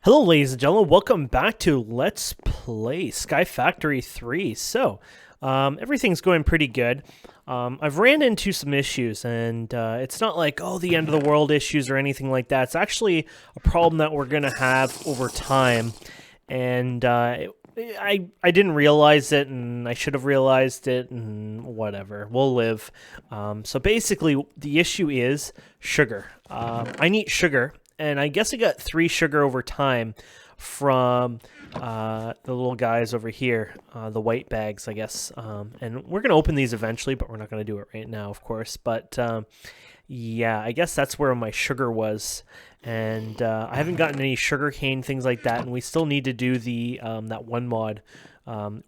Hello, ladies and gentlemen. Welcome back to Let's Play Sky Factory 3. Everything's going pretty good. I've ran into some issues, and it's not like, oh, the end of the world issues or anything like that. It's actually a problem that we're going to have over time, and I didn't realize it, and I should have realized it, and whatever. We'll live. So basically, the issue is sugar. I need sugar. And I guess I got 3 sugar over time from the little guys over here, the white bags, I guess. And we're going to open these eventually, but we're not going to do it right now, of course. But yeah, I guess that's where my sugar was. And I haven't gotten any sugar cane, things like that. And we still need to do the that one mod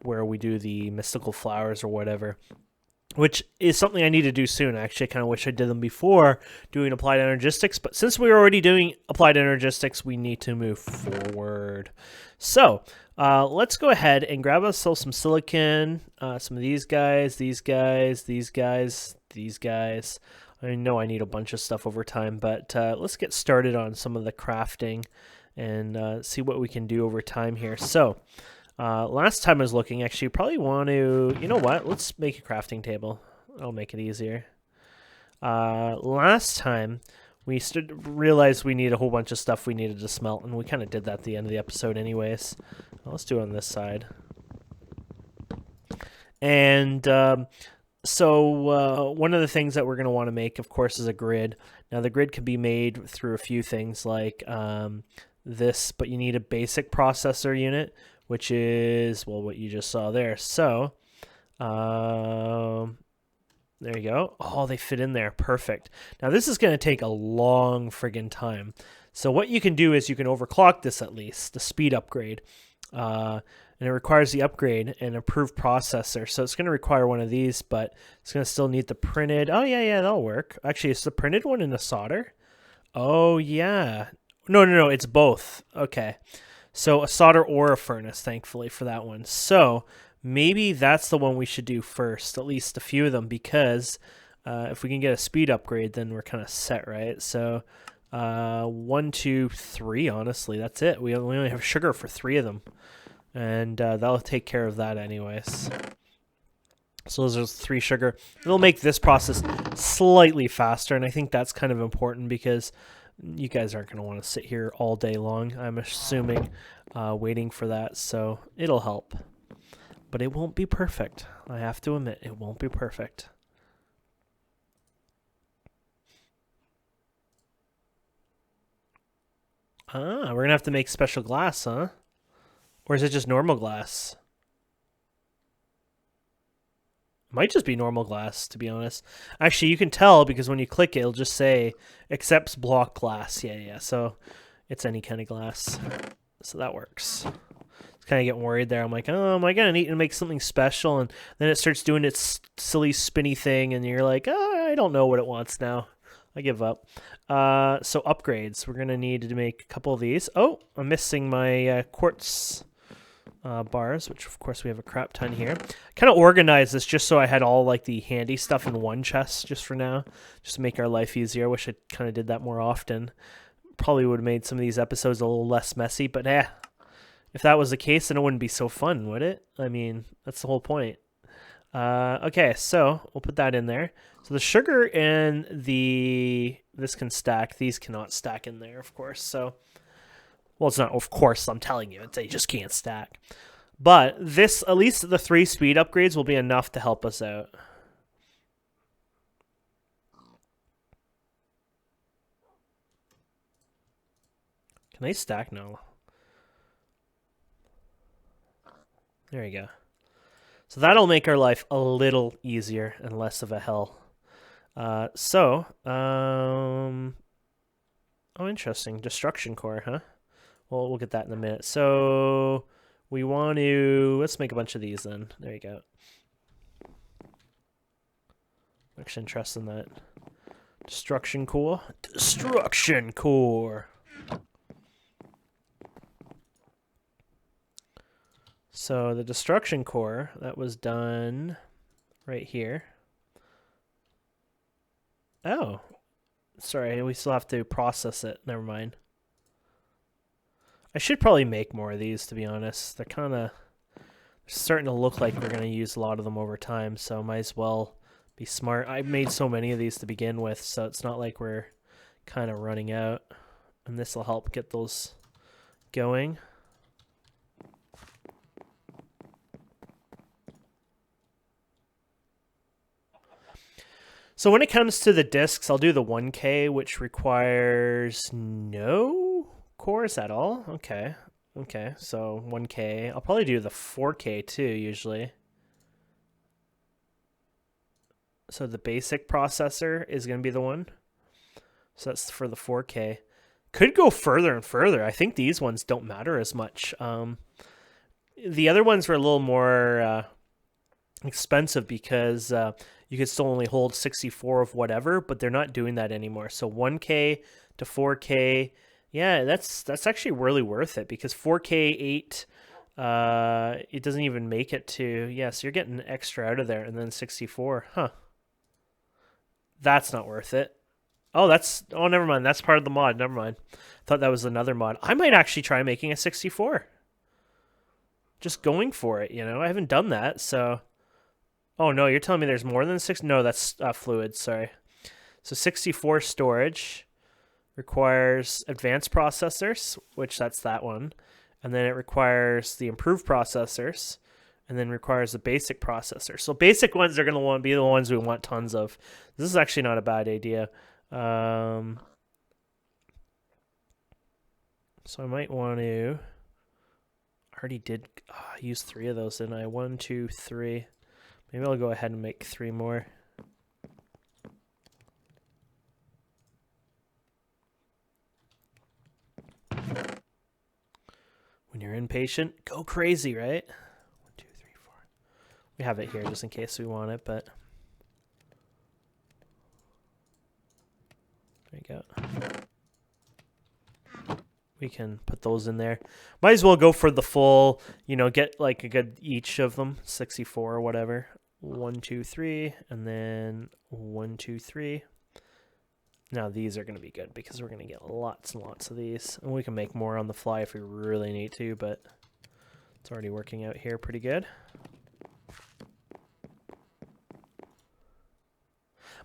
where we do the mystical flowers or whatever, which is something I need to do soon. Actually, I kind of wish I did them before doing applied energistics, but since we're already doing applied energistics, we need to move forward. So let's go ahead and grab ourselves some silicon, some of these guys, these guys, these guys, these guys. I know I need a bunch of stuff over time, but let's get started on some of the crafting and see what we can do over time here. So last time I was looking, actually, you probably want to, you know what, let's make a crafting table. That'll make it easier. Last time, we realized we need a whole bunch of stuff we needed to smelt, and we kind of did that at the end of the episode anyways. Well, let's do it on this side. And so one of the things that we're going to want to make, of course, is a grid. Now, the grid can be made through a few things like this, but you need a basic processor unit, which is, well, what you just saw there. So, there you go. Oh, they fit in there. Perfect. Now, this is going to take a long friggin' time. So what you can do is you can overclock this at least, the speed upgrade. And it requires the upgrade and approved processor. So it's going to require one of these, but it's going to still need the printed. Oh, yeah, that'll work. Actually, it's the printed one and the solder. Oh, yeah. No, it's both. Okay. So a solder or a furnace, thankfully, for that one. So maybe that's the one we should do first, at least a few of them, because if we can get a speed upgrade, then we're kind of set, right? So 1, 2, 3, honestly, that's it. We only have sugar for 3 of them, and that'll take care of that anyways. So those are 3 sugar. It'll make this process slightly faster, and I think that's kind of important because you guys aren't going to want to sit here all day long, I'm assuming, waiting for that, so it'll help. But it won't be perfect. I have to admit, it won't be perfect. Ah, we're going to have to make special glass, huh? Or is it just normal glass? Might just be normal glass, to be honest. Actually, you can tell because when you click it, it'll just say accepts block glass. Yeah. So it's any kind of glass. So that works. It's kind of getting worried there. I'm like, oh, am I going to need to make something special? And then it starts doing its silly spinny thing, and you're like, oh, I don't know what it wants now. I give up. So upgrades. We're going to need to make a couple of these. Oh, I'm missing my quartz bars, which of course we have a crap ton here. Kind of organized this just so I had all like the handy stuff in one chest just for now, just to make our life easier. I wish I kind of did that more often. Probably would have made some of these episodes a little less messy, but if that was the case, then it wouldn't be so fun, would it? I mean, that's the whole point. Okay, so we'll put that in there. So the sugar and this can stack. These cannot stack in there, of course. So, well, it's not, of course, I'm telling you, they just can't stack. But this, at least the 3 speed upgrades will be enough to help us out. Can they stack? No. There you go. So that'll make our life a little easier and less of a hell. Oh, interesting. Destruction core, huh? Well, we'll get that in a minute. So we want to, let's make a bunch of these then. There you go. I'm actually interested in that. Destruction core. Destruction core. So the destruction core, that was done right here. Oh, sorry, we still have to process it. Never mind. I should probably make more of these, to be honest. They're kind of starting to look like we're going to use a lot of them over time, so might as well be smart. I made so many of these to begin with, so it's not like we're kind of running out. And this will help get those going. So when it comes to the discs, I'll do the 1K, which requires no cores at all. Okay. Okay, so 1K. I'll probably do the 4K too, usually. So the basic processor is going to be the one. So that's for the 4K. Could go further and further. I think these ones don't matter as much. The other ones were a little more expensive because you could still only hold 64 of whatever, but they're not doing that anymore. So 1K to 4K, yeah, that's actually really worth it because 4K 8, it doesn't even make it to, yeah, so you're getting extra out of there, and then 64, huh. That's not worth it. Oh, never mind. That's part of the mod. Never mind. Thought that was another mod. I might actually try making a 64. Just going for it, you know? I haven't done that, so... Oh, no, you're telling me there's more than 6? No, that's fluid, sorry. So 64 storage requires advanced processors, which that's that one. And then it requires the improved processors, and then requires the basic processor. So basic ones are going to want to be the ones we want tons of. This is actually not a bad idea. So I might want to... I already did use 3 of those, didn't I? 1, 2, 3. Maybe I'll go ahead and make 3 more. When you're impatient, go crazy, right? 1, 2, 3, 4. We have it here just in case we want it, but... There you go. We can put those in there. Might as well go for the full, you know, get like a good each of them, 64 or whatever. 1, 2, 3, and then 1, 2, 3. Now these are going to be good because we're going to get lots and lots of these. And we can make more on the fly if we really need to, but it's already working out here pretty good.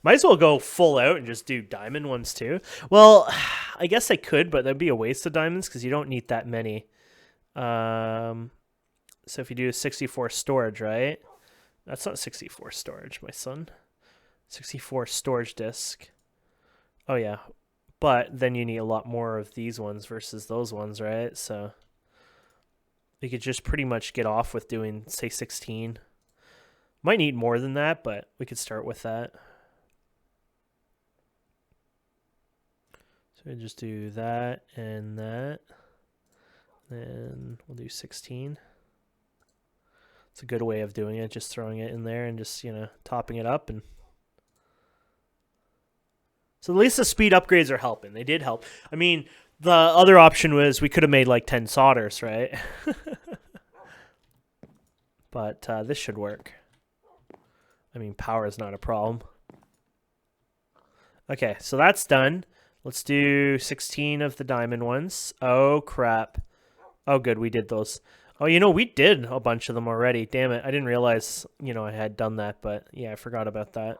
Might as well go full out and just do diamond ones too. Well, I guess I could, but that'd be a waste of diamonds because you don't need that many. So if you do 64 storage, right? That's not 64 storage, my son. 64 storage disk. Oh, yeah. But then you need a lot more of these ones versus those ones, right? So you could just pretty much get off with doing, say, 16. Might need more than that, but we could start with that. So we just do that and that. Then we'll do 16. It's a good way of doing it, just throwing it in there and just, you know, topping it up. And so at least the speed upgrades are helping. They did help. I mean, the other option was we could have made like 10 solders, right? But this should work. I mean, power is not a problem. Okay, so that's done. Let's do 16 of the diamond ones. Oh, crap. Oh, good, we did those. Oh, you know, we did a bunch of them already. Damn it, I didn't realize, you know, I had done that, but yeah, I forgot about that.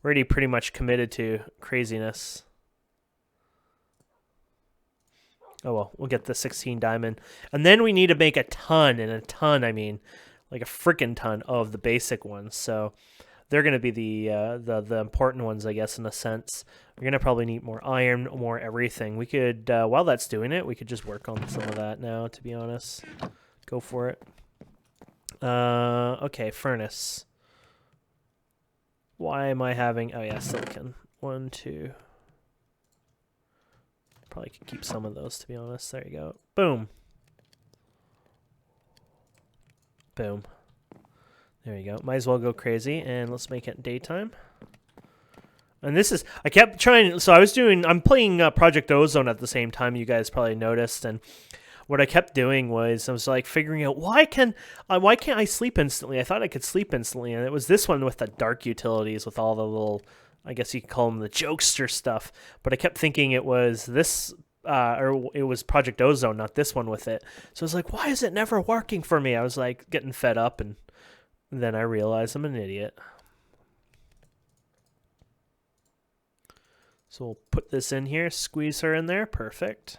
We're already pretty much committed to craziness. Oh, well, we'll get the 16 diamond. And then we need to make a ton, and a ton, I mean, like a freaking ton of the basic ones. So they're going to be the important ones, I guess, in a sense. We're going to probably need more iron, more everything. We could, while that's doing it, we could just work on some of that now, to be honest. Go for it. Okay, furnace. Why am I having... Oh, yeah, silicon. 1, 2... Probably could keep some of those, to be honest. There you go. Boom. Boom. There you go. Might as well go crazy, and let's make it daytime. And this is... I kept trying... So I'm playing Project Ozone at the same time, you guys probably noticed, and... What I kept doing was I was like figuring out why can't I sleep instantly? I thought I could sleep instantly, and it was this one with the dark utilities with all the little, I guess you could call them the jokester stuff. But I kept thinking it was this or it was Project Ozone, not this one with it. So I was like, why is it never working for me? I was like getting fed up, and then I realized I'm an idiot. So we'll put this in here, squeeze her in there, perfect.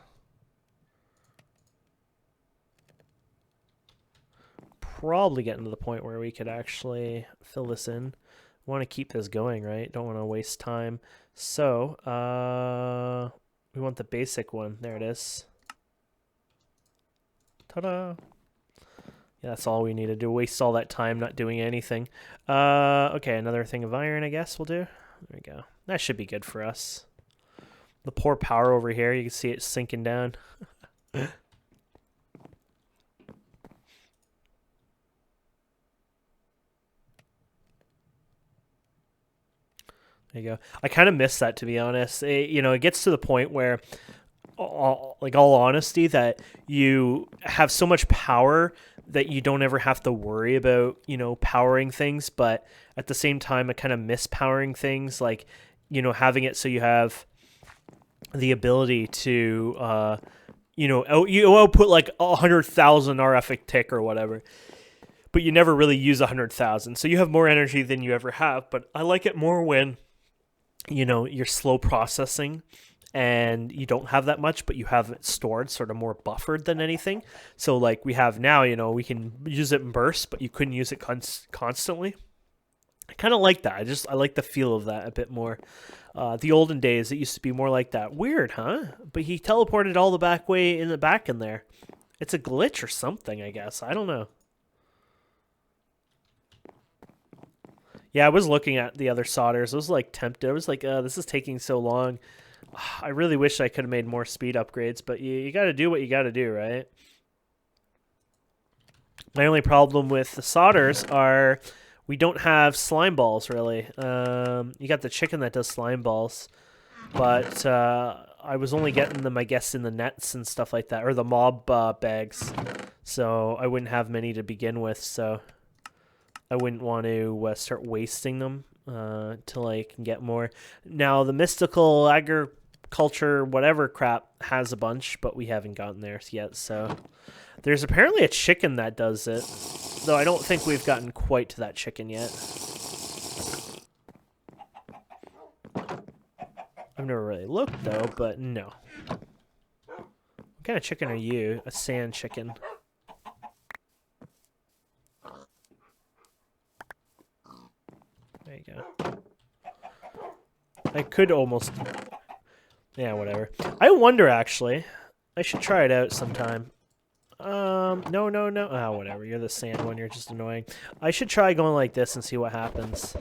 Probably getting to the point where we could actually fill this in. Want to keep this going, right? Don't want to waste time. So, we want the basic one. There it is. Ta-da! Yeah, that's all we need to do. Waste all that time not doing anything. Okay, another thing of iron, I guess we'll do. There we go. That should be good for us. The poor power over here, you can see it sinking down. There you go. I kind of miss that, to be honest. It gets to the point where, like, all honesty, that you have so much power that you don't ever have to worry about, powering things. But at the same time, I kind of miss powering things, like, having it so you have the ability to, you output like 100,000 RF tick or whatever. But you never really use 100,000. So you have more energy than you ever have. But I like it more when you're slow processing and you don't have that much, but you have it stored sort of more buffered than anything. So like we have now, we can use it in bursts, but you couldn't use it constantly. I kind of like that. I like the feel of that a bit more. The olden days, it used to be more like that. Weird, huh? But he teleported all the back way in the back in there. It's a glitch or something, I guess. I don't know. Yeah, I was looking at the other solders. I was like tempted. I was like, this is taking so long. I really wish I could have made more speed upgrades, but you got to do what you got to do, right? My only problem with the solders are we don't have slime balls, really. You got the chicken that does slime balls, but I was only getting them, I guess, in the nets and stuff like that, or the mob bags. So I wouldn't have many to begin with, so I wouldn't want to start wasting them till I can get more. Now, the mystical agriculture whatever crap has a bunch, but we haven't gotten there yet. So there's apparently a chicken that does it, though I don't think we've gotten quite to that chicken yet. I've never really looked, though, but no. What kind of chicken are you? A sand chicken. There you go. I could almost... Yeah, whatever. I wonder, actually. I should try it out sometime. No. Oh, whatever. You're the sand one. You're just annoying. I should try going like this and see what happens.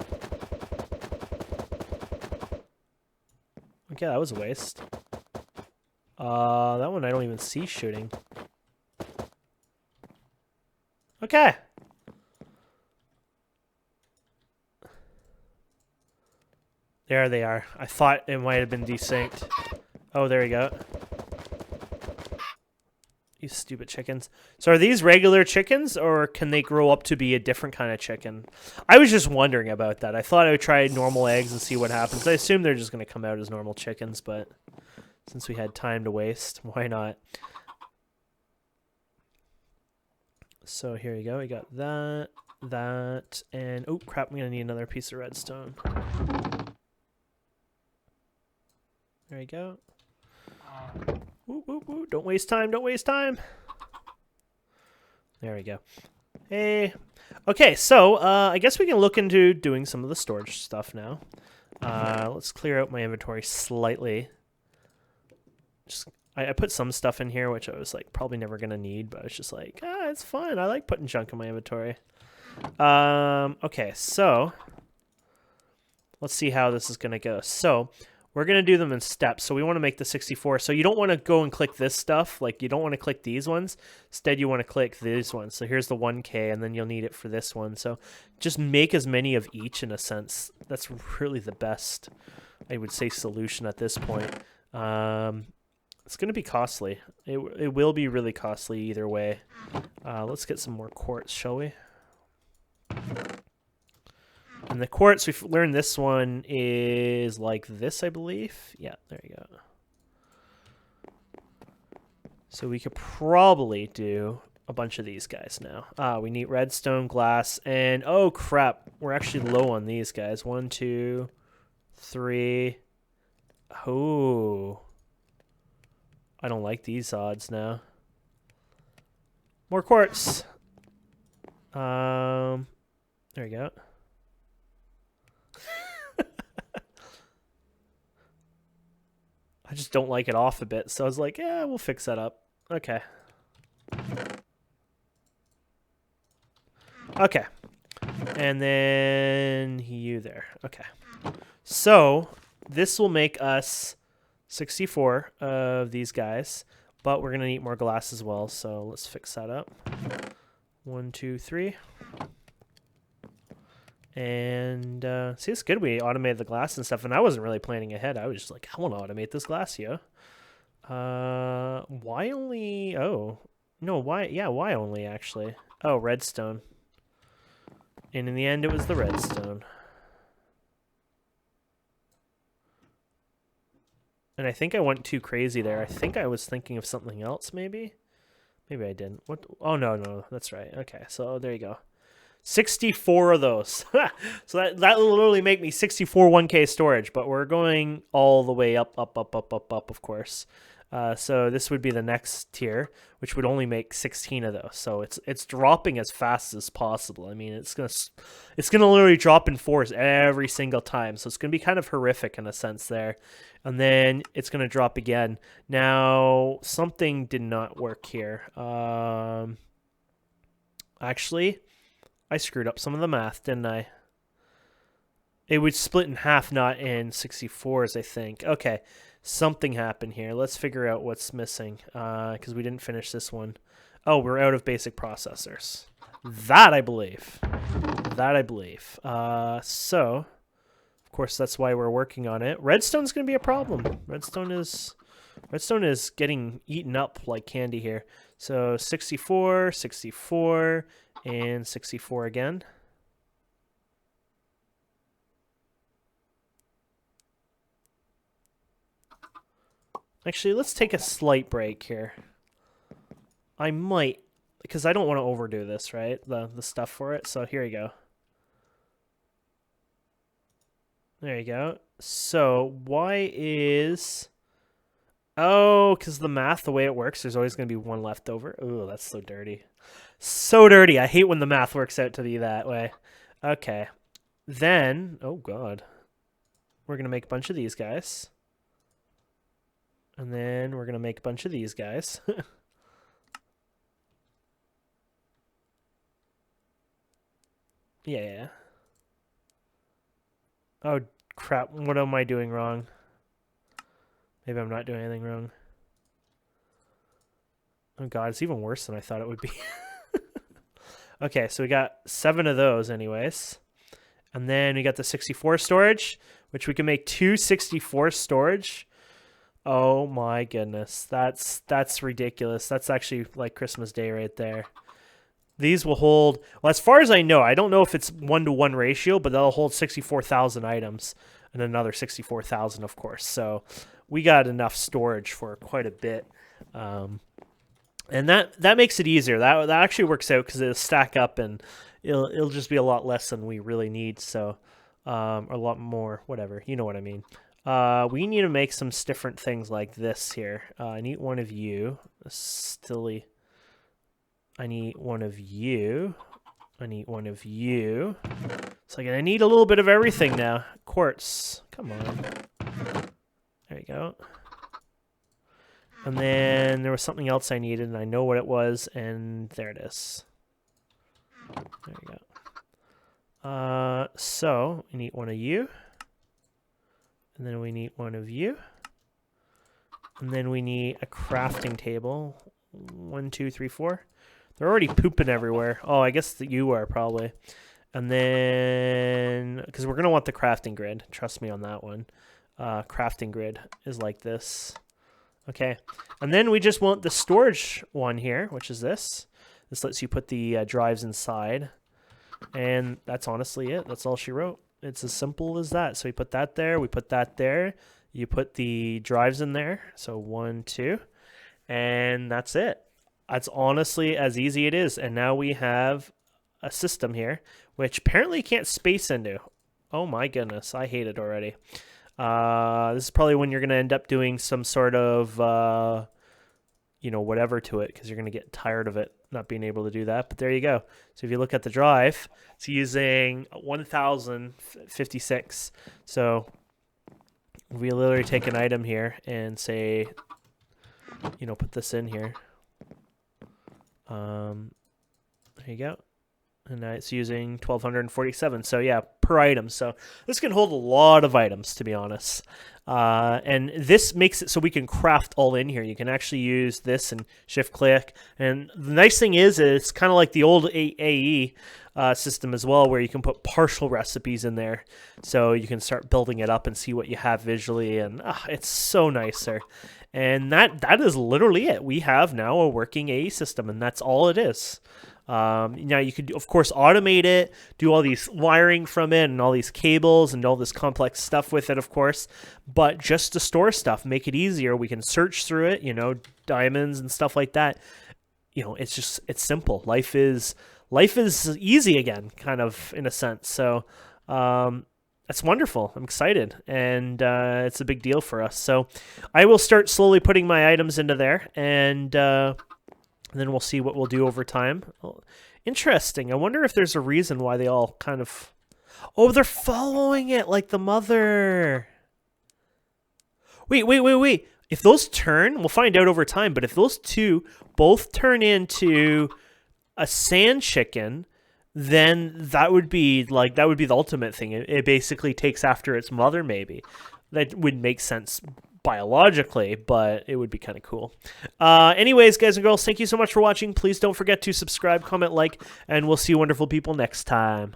Okay, that was a waste. That one I don't even see shooting. Okay. There they are. I thought it might have been desynced. Oh, there we go. You stupid chickens. So are these regular chickens, or can they grow up to be a different kind of chicken? I was just wondering about that. I thought I would try normal eggs and see what happens. I assume they're just going to come out as normal chickens, but since we had time to waste, why not? So here you go. We got that, and oh crap, I'm going to need another piece of redstone. There you go. Woo, woo, woo. Don't waste time. Don't waste time. There we go. Hey. Okay, so I guess we can look into doing some of the storage stuff now. Let's clear out my inventory slightly. I put some stuff in here, which I was like probably never going to need, but I was just like, it's fun. I like putting junk in my inventory. Okay, so let's see how this is going to go. So we're going to do them in steps. So we want to make the 64. So you don't want to go and click this stuff. Like, you don't want to click these ones. Instead, you want to click these ones. So here's the 1K, and then you'll need it for this one. So just make as many of each in a sense. That's really the best, I would say, solution at this point. It's going to be costly. It will be really costly either way. Let's get some more quartz, shall we? And the quartz, we've learned this one is like this, I believe. Yeah, there you go. So we could probably do a bunch of these guys now. We need redstone, glass, and oh crap, we're actually low on these guys. 1, 2, 3. Oh, I don't like these odds now. More quartz. There we go. I just don't like it off a bit, so I was like, yeah, we'll fix that up. Okay. Okay. And then you there. Okay. So this will make us 64 of these guys, but we're going to need more glass as well, so let's fix that up. 1, 2, 3. And see, it's good we automated the glass and stuff, and I wasn't really planning ahead. I was just like, I want to automate this glass, yo. Why only? Oh, no, why? Yeah, why only, actually? Oh, redstone. And in the end, it was the redstone. And I think I went too crazy there. I think I was thinking of something else, maybe? Maybe I didn't. What? Oh, no, that's right. Okay, so there you go. 64 of those. So that will literally make me 64 1K storage, but we're going all the way up, of course. So this would be the next tier, which would only make 16 of those. So it's dropping as fast as possible. I mean, it's gonna literally drop in force every single time. So it's gonna be kind of horrific in a sense there. And then it's gonna drop again. Now something did not work here. Actually, I screwed up some of the math, didn't I? It would split in half, not in 64s, I think. Okay, something happened here. Let's figure out what's missing, because we didn't finish this one. Oh, we're out of basic processors. That I believe. So, of course, that's why we're working on it. Redstone's going to be a problem. Redstone is getting eaten up like candy here. So 64, 64, and 64 again. Actually, let's take a slight break here. I might, because I don't want to overdo this, right? The stuff for it. So here you go. There you go. So why is... Oh, because the math, the way it works, there's always going to be one left over. Ooh, that's so dirty. So dirty. I hate when the math works out to be that way. Okay. Then, oh god. We're going to make a bunch of these guys. And then we're going to make a bunch of these guys. Yeah. Oh, crap. What am I doing wrong? Maybe I'm not doing anything wrong. Oh god, it's even worse than I thought it would be. Okay, so we got 7 of those anyways. And then we got the 64 storage, which we can make 2 64 storage. Oh my goodness. That's ridiculous. That's actually like Christmas Day right there. These will hold, well, as far as I know, I don't know if it's 1-to-1 ratio, but they'll hold 64,000 items and another 64,000, of course. So we got enough storage for quite a bit. And that makes it easier. That actually works out because it'll stack up and it'll just be a lot less than we really need. So, a lot more, whatever. You know what I mean. We need to make some different things like this here. I need one of you. I need one of you. I need one of you. So I need a little bit of everything now. Quartz. Come on. There you go. And then there was something else I needed, and I know what it was, and there it is. There you go. So we need one of you. And then we need one of you. And then we need a crafting table. 1, 2, 3, 4. They're already pooping everywhere. Oh, I guess that you are probably. And then, because we're going to want the crafting grid. Trust me on that one. Crafting grid is like this. Okay. And then we just want the storage one here, which is this. This lets you put the drives inside. And that's honestly it. That's all she wrote. It's as simple as that. So we put that there. We put that there. You put the drives in there. So 1, 2. And that's it. That's honestly as easy it is. And now we have a system here, which apparently you can't space into. Oh my goodness, I hate it already. This is probably when you're going to end up doing some sort of, whatever to it, because you're going to get tired of it not being able to do that. But there you go. So if you look at the drive, it's using 1056. So we literally take an item here and say, put this in here. There you go. And it's using 1247. So yeah, per item. So this can hold a lot of items, to be honest. And this makes it so we can craft all in here. You can actually use this and shift click. And the nice thing is it's kind of like the old AE system as well, where you can put partial recipes in there. So you can start building it up and see what you have visually. And it's so nicer. And that is literally it. We have now a working AE system, and that's all it is. Now you could, of course, automate it, do all these wiring from it and all these cables and all this complex stuff with it, of course. But just to store stuff, make it easier. We can search through it, diamonds and stuff like that. It's simple. Life is easy again, kind of, in a sense. So that's wonderful. I'm excited, and it's a big deal for us. So I will start slowly putting my items into there, and then we'll see what we'll do over time. Interesting. I wonder if there's a reason why they all kind of... Oh, they're following it like the mother. Wait. If those turn, we'll find out over time, but if those two both turn into a sand chicken, then that would be the ultimate thing. It basically takes after its mother, maybe. That would make sense biologically, but it would be kind of cool. Anyways, guys and girls, thank you so much for watching. Please don't forget to subscribe, comment, like, and we'll see you wonderful people next time.